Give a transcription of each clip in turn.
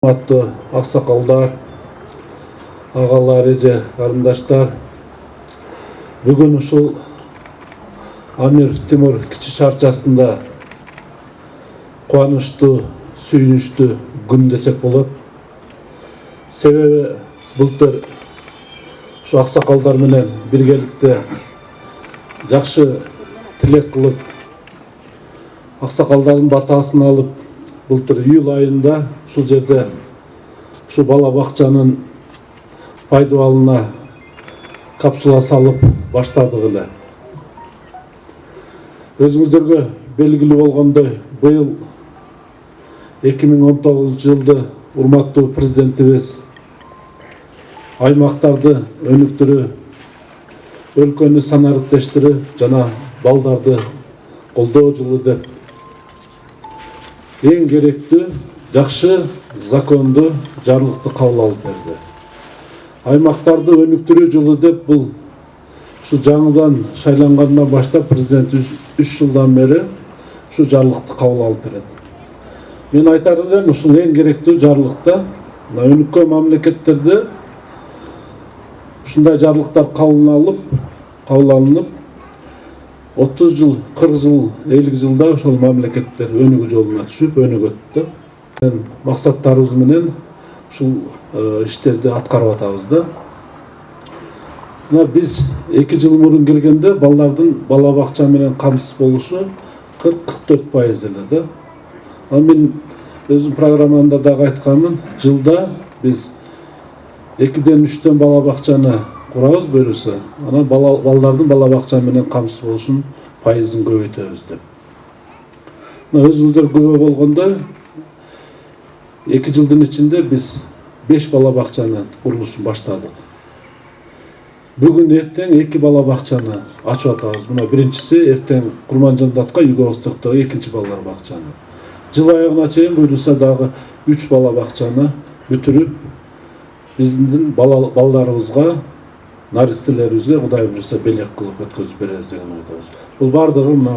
Урматтуу аксакалдар, агалар, эже, карындаштар, бүгүн ушул Амир Темур кичи шаарчасында кубанычтуу, сүйүнүчтүү күн десек болот. Себеби былтыр ушу аксакалдар менен биргеликте жакшы тилек кылып, аксакалдардын батасын алып, былтыр июль айында ушул жерде ушу бала бакчанын пайдаланууна капсула салып баштадык эле. Өзүңүздөргө белгилүү болгондой, быйыл 2019 жылды урматтуу президентибиз аймактарды өнүктүрүү, өлкөнү санариптештирүү жана балдарды колдоо жылы деп эң керектүү жакшы законду жарлыкты кабыл алып берди. Аймактарды өнүктүрүү жылы деп бул ушу жаңыдан шайлангандан баштап президент 3 жылдан бери ушу жарлыкты кабыл алып берет. Мен айтар элем, ушул эң керектүү жарлыкта өнүккөн мамлекеттерде ушундай жарлыктар кабыл алынып 30 жыл, 40 жыл, 50 жылда ошол мамлекеттер өнүгүү жолуна түшүп, өнүгөт. Максаттарыбыз менен ушул иштерди аткарып атабыз да. Мына биз 2 жыл мурун келгенде балдардын бала бакча менен камсыз болушу 40-44% эле да. Мен өзүм программамда дагы айтканмын, жылда биз 2-ден 3-тен бала бакчаны курабыз буюрса, анан балдардын бала бакча менен камсыз болушун пайызын көбөйтөбүз деп. Мына өзүңүздөр күбө болгондой, 2 жылдын ичинде биз 5 бала бакчаны курулушун баштадык. Бүгүн эртең 2 бала бакчаны ачып атабыз. Мына биринчиси эртең Курманжандатка, Юго-Востоктогу 2-чи балдар бакчаны. Жыл аягына чейин буюрса дагы 3 бала бакчаны бүтүрүп, биздин балдарыбызга, наристелерибизге Кудай буюрса белек кылып өткөзүп беребиз деген ойдобуз. Бул бардыгы мына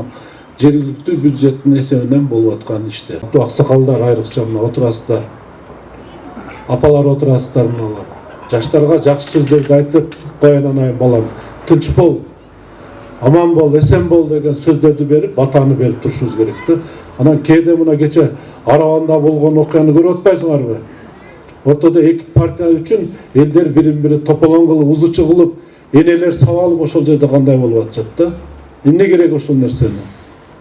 жергиликтүү бюджеттин эсебинен болуп аткан иштер. Аксакалдар айрыкча мына отурасыздар. Апалар отурасыздар мыналар. Жаштарга жакшы сөздөрдү айтып, коен анайын балам, тынч бол, аман бол, эсен бол деген сөздөрдү берип, батаны берип турушубуз керек да. Анан кээде мына кече Арабанда болгон окуяны көрүп атпайсыңарбы? Ортодо эки партия үчүн элдер бирин-бири тополоң кылып, узучу кылып, энелер сабалып ошол жерде кандай болуп атышат да. Эмне керек ошол нерсени?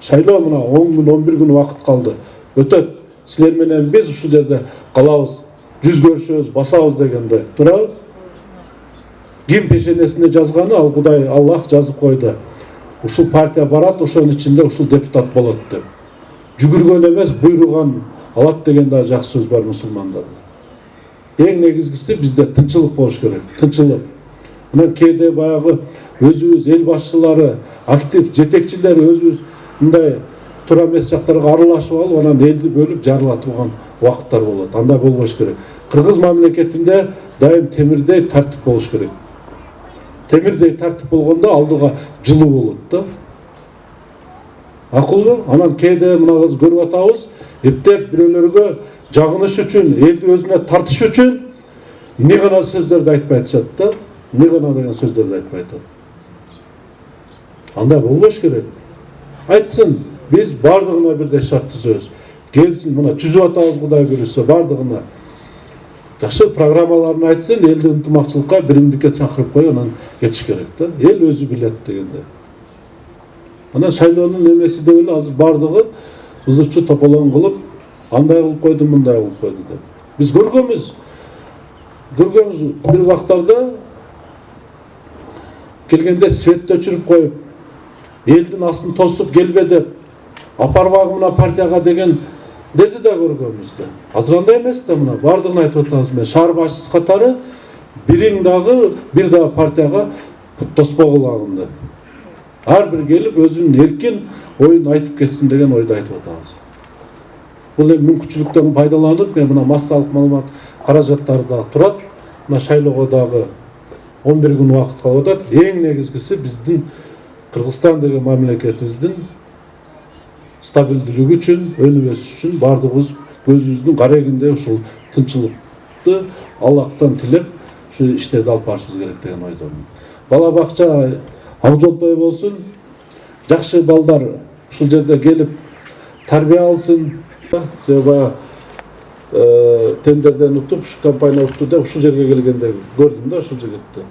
Шайлоо мына 10 күн, 11 күн убакыт калды. Өтөт. Силер менен биз ушул жерде калабыз, жүз көрүшөбүз, басабыз дегенде турабыз. Ким пешенесине жазганы, ал Кудай, Аллах жазып койду. Ушул партия барат, ошонун ичинде ушул депутат болот деп. Жүгүргөн эмес, буйруган алат деген да жакшы сөз бар мусулмандарда. Эң негизгиси бизде тынчылык болуш керек, тынчылык. Мына кээде баягы өзүбүз эл башчылары, актив жетекчилер өзүбүз мындай туура эмес жактарга аралашып алып, анан элди бөлүп жарыла турган убакыттар болот. Андай болбош керек. Кыргыз мамлекетинде дайым темирдей тартип болуш керек. Темирдей тартип болгондо алдыга жылуу болот да. Акылбы? Анан кээде мынабыз көрүп атабыз, эптеп бирөөлөргө жагыныш үчүн, элди өзүнө тартыш үчүн эмне гана сөздөрдү айтпай атышат да. Эмне гана деген сөздөрдү айтпай атат. Андай болбош керек. Айтсын, биз бардыгына бирдей шарт түзөбүз. Келсин, мына түзүп атабыз Кудай буюрса бардыгына. Жакшы программаларын айтсын, элди ынтымакчылыкка, биримдикке чакырып коюп, анан кетиш керек да. Эл өзү билет дегенде. Анан шайлоонун эмеси деп эле азыр бардыгы ызычу тополоң кылып, андай кылып койду, мындай кылып койду деп. Биз көргөнбүз бир убактарда келгенде светти өчүрүп коюп, элдин астын тосуп келбе деп, апарбагы мына партияга деген дерди да көргөнбүз да. Азыр андай эмес да, мына бардыгын айтып атабыз. Мен шаар башчысы катары бириң дагы бир дагы партияга тоспогулагын деп. Ар бир келип өзүнүн эркин оюн айтып кетсин деген ойду айтып атабыз. Бул эми мүмкүнчүлүктөн пайдаланып, мен мына массалык маалымат каражаттары да турат. Мына шайлоого дагы 11 күн убакыт калып атат. Эң негизгиси биздин Кыргызстан деген мамлекетибиздин стабилдүүлүгү үчүн, өнүгүшү үчүн бардыгыбыз көзүбүздүн карегинде ушул тынччылыкты Аллахтан тилеп ушу иштерди алып барышыбыз керек деген ойдомун. Бала бакча ак жолтой болсун, жакшы балдар ушул жерде келип тарбия алсын. Себеби баягы тендерден утуп, ушу компания утту деп ушул жерге келгенде көрдүм да ушул жигитти.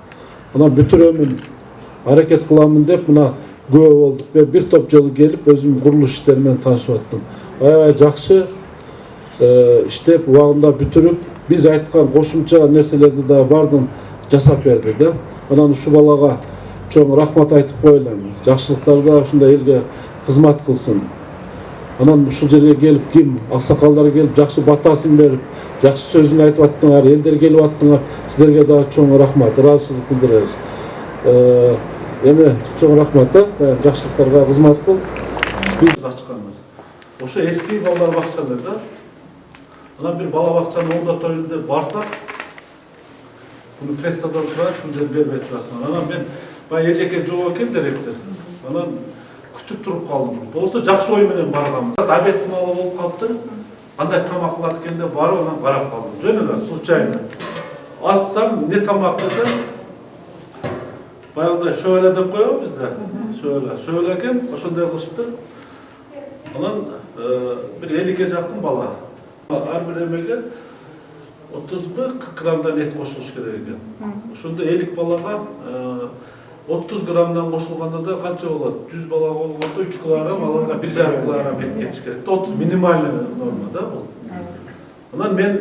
Анан бүтүрөмүн, аракет кыламын деп мына күбө болдук. Мен бир топ жолу келип өзүм курулуш иштери менен таанышып аттым. Аябай жакшы иштеп, убагында бүтүрүп, биз айткан кошумча нерселерди да баардыгын жасап берди да. Анан ушу балага чоң рахмат айтып коелем. Жакшылыктарда ушундай элге кызмат кылсын. Анан ушул жерге келип, ким аксакалдар келип, жакшы батасын берип, жакшы сөзүн айтып аттыңар, элдер келип аттыңар. Силерге да чоң рахмат, ыраазычылык билдиребиз. Эми чоң рахмат да, жакшылыктарга кызмат кыл. Биз ачканбыз. Ошо эски балдар бакчалар да. Анан бир бала бакчанын оңдо тоюнда барсак, буну прессадан турат, бул бербей турасың. Анан мен баягы эжеке жок экен директор. Анан күтүп туруп калдым. Болсо жакшы ой менен баргам. Обед маалы болуп калыптыр. Кандай тамак кылат экенде барып анан карап калдым. Жөн эле случайно. Ассам, не тамак десем, баягыдай шөбөлө деп коебуз да. Шөбөлө экен, ошондой кылышыптыр. Анан бир 50ге жакын бала. Ар бир эмеге 30-40 граммдан эт кошулуш керек экен. Ошондо 50 балага 30 граммдан кошулганда да канча болот? 100 балага болгондо 3 килограмм, аларга 1,5 килограмм эт кетиш керек. 30 минимальный норма да бул. Анан мен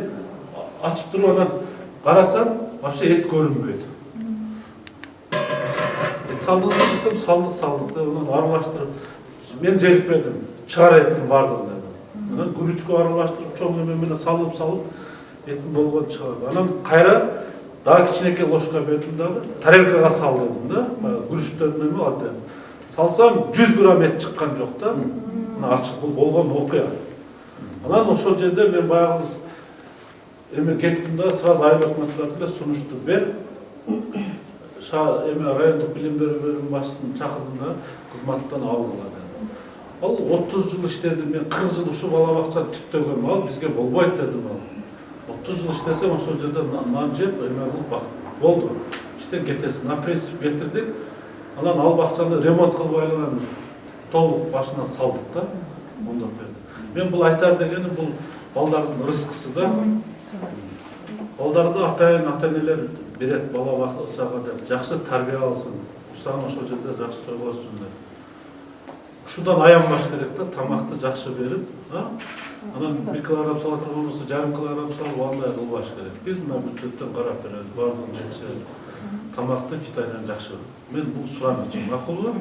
ачып туруп анан карасам, вообще эт көрүнбөйт. Эт салдыңызбы десем, салдык деп анан аралаштырып, мен зерикпедим, чыгар эттин бардыгын дедим. Анан күрүчкө аралаштырып, чоң эме менен салып эттин болгон чыгарды. Анан кайра дагы кичинекей ложка бердим дагы, тарелкага сал дедим да. Күрүчтөн эме ал дедим. Салсам 100 грамм эт чыккан жок да. Мына ачык бул болгон окуя. Анан ошол жерде мен баягы эме кеттим да, сразу айбек матбугатына сунушту бер. Эме райондук билим берүү бөлүмүнүн башчысын чакырдым да, кызматтан алгыла дедим. Ал 30 жыл иштедим, мен 40 жыл ушу бала бакчаны түптөгөм, ал бизге болбойт дедим ал. 30 жыл иштесем ошол жерде нан жеп, эме кылып болду. Иштен кетесиң, на принцип кетирдик. Анан ал бакчаны ремонт кылбай эле толук башынан салдык да. Ондоп берди. Мен бул айтар дегеним бул балдардын рызкысы да. Балдарды ата-энелер берет бала бакчага деп, жакшы тарбия алсын. Усагын ошол жерде жакшы тойгозсун деп. Ушудан аянбаш керек да, тамакты жакшы берип, анан 1 килограмм сала турган болсо, жарым килограмм салып андай кылбаш керек. Биз мына бюджеттен карап беребиз, бардыгын жетишет. Тамакты Китайдан жакшы. Мен бул сурамачы. Макулбу?